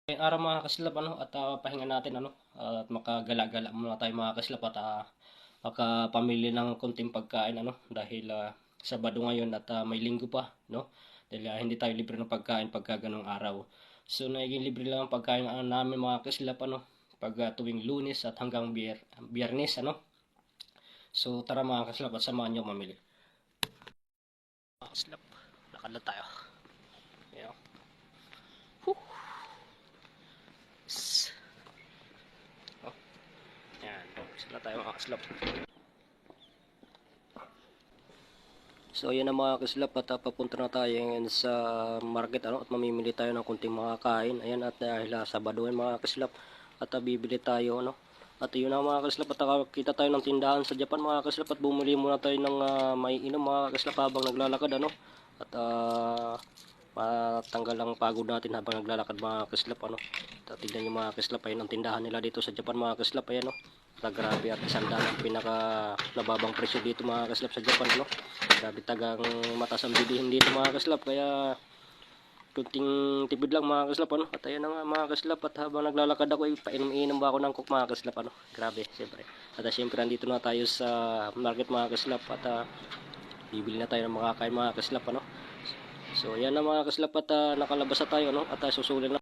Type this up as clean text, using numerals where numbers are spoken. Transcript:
Ngayong araw mga kaslap at pahinga natin at makagala-gala muna tayo mga kaslap at makapamili ng konting pagkain dahil Sabado ngayon at may linggo pa dahil hindi tayo libre ng pagkain pagka ganong araw. So naging libre lang ang pagkain namin mga kaslap pag tuwing Lunes at hanggang Biyernes So tara mga kaslap at samahan niyo mamili. Mga kaslap, lakad na tayo. Ayan. Yan, sila tayo mga kaslap. So ayan na mga kaslap at papunta na tayo ngayon sa market at mamimili tayo ng kunting mga kain. Ayan at dahil Sabado mga kaslap at bibili tayo At yun na mga kaslap at kita tayo ng tindahan sa Japan mga kaslap at bumili muna tayo ng maiinom mga kaslap habang naglalakad At matanggal ang pagod natin habang naglalakad mga kaslap tignan nyo mga kaslap, ayun ang tindahan nila dito sa Japan mga kaslap. Ayan grabe at isandaan ang pinaka nababang presyo dito mga kaslap sa Japan grabe tagang mataas ang bilihin dito mga kaslap, kaya kunting tipid lang mga kaslap at ayun na nga mga kaslap, at habang naglalakad ako ay painom-inom ba ako ng coke mga kaslap grabe siyempre. At siyempre andito na tayo sa market mga kaslap at bibili na tayo ng makakain mga kaslap So ayan na mga kaslap at nakalabas na tayo at susulin na